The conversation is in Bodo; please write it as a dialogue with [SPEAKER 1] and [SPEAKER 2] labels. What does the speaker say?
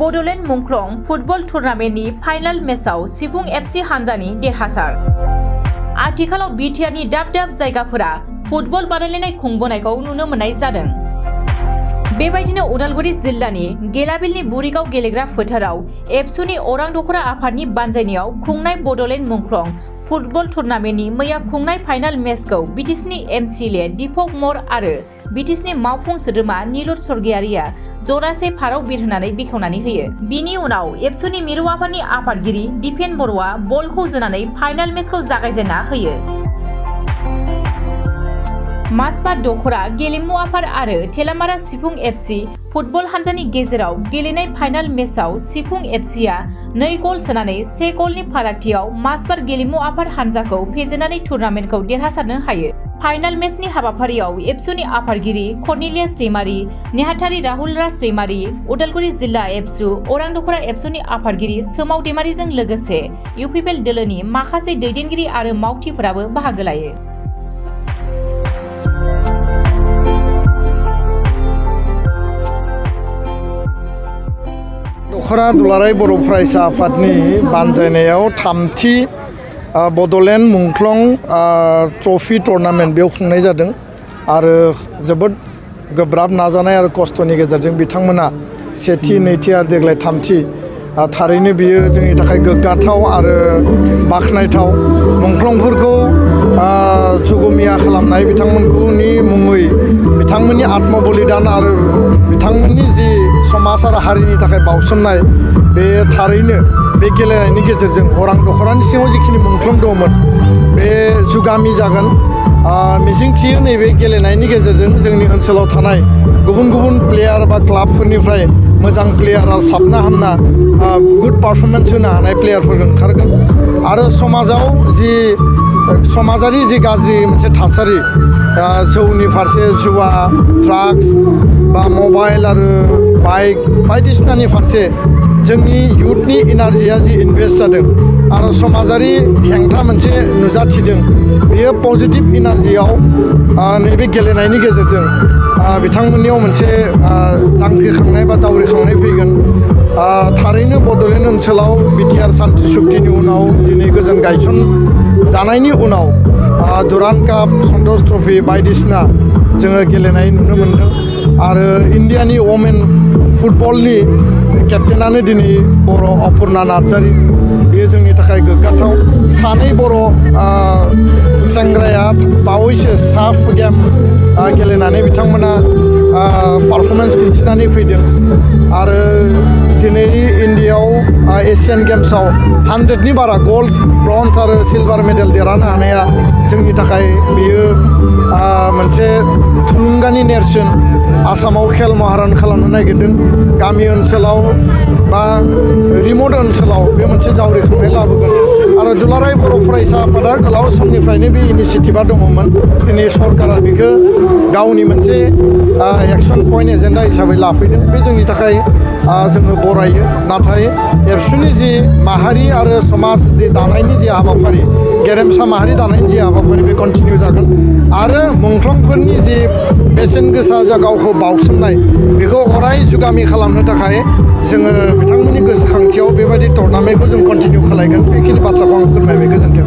[SPEAKER 1] बड'लेण्ड मुंख्लं फुटबल टुर्नामेन्टनि फाइनाल मेचआव सिफुं एफसि हानजानि देरहासार। आथिखालाव बिटिआरनि दाब दाब जायगाफोरा फुटबल बादायलायनाय खुंबोनायखौ नुनो मोननाय जादों। बेबायदिनो उदालगुरि जिल्लानि गेलाबिलनि बुरिगाव गेलेग्रा फोथाराव एबसुनि अरां दख'रा आफादनि बानजायनायाव खुंनाय बड'लेण्ड मुंख्लं फुटबल टुर्नामेन्टनि मैया खुंनाय फाइनाल मेचखौ बिटिसिनि एमसिएलए दीपक मर आरो बिटिसिनि मावफुं सोद्रोमा नीलुर स्वर्गियारिया जरासे फाराव बिरहोनानै बेखेवनानै होयो। बिनि उनाव एबसुनि मिरु आफादनि आफादगिरि दिपेन बर'आ बलखौ जोनानै फाइनाल मेचखौ जागायजेनना होयो। मासबा दख'रा गेलेमु आफाद आरो थेलामारा सिफुं एफसि फुटबल हानजानि गेजेराव गेलेनाय फाइनाल मेचआव सिफुं एफसिआ 2 गल सोनानै 1 गलनि फारागथियाव मासबार गेलेमु आफाद हानजाखौ फेजेननानै टुर्नामेन्टखौ देरहासारनो हायो। फाइनाल मेचनि हाबाफारियाव एबसुनि आफादगिरि कर्नेलियास दैमारि, नेहाथारि राहुल राज दैमारि, उदालगुरि जिल्ला एबसु अरां दख'रा एबसुनि आफादगिरि सोमाव दैमारिजों लोगोसे इउपिपिएल दोलोनि माखासे दैदेनगिरि आरो मावथिफोराबो बाहागो लायो।
[SPEAKER 2] दख'रा दुलाराय बर' फरायसा आफादनि बानजायनायाव थामथि बड'लेण्ड मुंख्लं ट्रफि टुर्नामेन्ट बेयाव खुंनाय जादों आरो जोबोद गोब्राब नाजानाय आरो खस्थ'नि गेजेरजों बिथांमोना सेथि, नैथि आरो देग्लाय थामथि थारैनो बियो जोंनि थाखाय गोग्गाथाव आरो बाख्नायथाव। मुंख्लंफोरखौ सुगुमिया खालामनाय बिथांमोननि मुङै बिथांमोननि आत्मबलिदान आरो बिथांमोननि जि समाज आरो हारिनि थाखाय बावसोमनाय बे थारैनो बे गेलेनायनि गेजेरजों अरां दख'रानि सिङाव जिखिनि मुंख्लं दंमोन बे जुगामि जागोन। मिजिंथियो नैबे गेलेनायनि गेजेरजों जोंनि ओनसोलाव थानाय गुबुन गुबुन प्लेयार बा क्लाबफोरनिफ्राय मोजां प्लेयार आरो साबना हामना गुड पारफरमेन्स होनो हानाय प्लेयारफोर ओंखारगोन आरो समाजाव जि समाजारि जि गाज्रि मोनसे थासारि जौनि फारसे जुवा, ड्राग्स बा मबाइल आरो बाइक बायदिसिनानि फारसे जोंनि इयुथनि एनार्जिया जि इनभेस्ट जादों आरो समाजारि हेंथा मोनसे नुजाथिदों बेयो पजिटिभ एनार्जियाव नैबे गेलेनायनि गेजेरजों बिथांमोननियाव मोनसे जांख्रिखांनाय बा जावरिखांनाय फैगोन। थारैनो बड'लेण्ड ओनसोलाव बिटिआर सान्थि सुक्तिनि उनाव दिनै गोजोन गायसन जानायनि उनाव दुरान्ड काप, सन्टोष ट्रफि बायदिसिना जोङो गेलेनाय नुनो मोन्दों आरो इण्डियानि वमेन फुटबलनि केप्टेनानो दिनै बर' अपुर्ना नार्जारि, बेयो जोंनि थाखाय गोग्गाथाव। सानै बर' सेंग्राया बावैसो साफ गेम गेलेनानै बिथांमोना पारफरमेन्स दिन्थिनानै फैदों आरो दिनै इण्डियायाव एसियान गेम्सआव 100नि बारा गल्ड, ब्रन्ज आरो सिलभार मेडेल देरहानो हानाया जोंनि थाखाय बेयो मोनसे थुलुंगानि नेरसोन। आसामाव खेल महारन खालामनो नागिरदों, गामि ओनसोलाव बा रिमट ओनसोलाव बे मोनसे जावरिखांनाय लाबोगोन आरो दुलाराय बर' फरायसा आफादा गोलाव समनिफ्रायनो बे इनिसियेटिभा दङमोन। दिनै सरकारा बेखौ गावनि मोनसे एक्सन पइन्ट एजेन्डा हिसाबै लाफैदों, बे जोंनि थाखाय जोङो बरायो। नाथाय एबसुनि जि माहारि आरो समाज जि दानायनि जि हाबाफारि, गेरेमसा माहारि दानायनि जि हाबाफारि बे कन्टिनिउ जागोन आरो मुंख्लंफोरनि जि बेसेन गोसा जा गावखौ बावसोमनाय बेखौ अराय जुगामि खालामनो थाखाय जोङो बिथांमोननि गोसोखांथियाव बेबायदि टुर्नामेन्टखौ जों कन्टिनिउ खालायगोन। बेखिनि बाथ्राखौ आं फोरमायबाय। गोजोन्थों।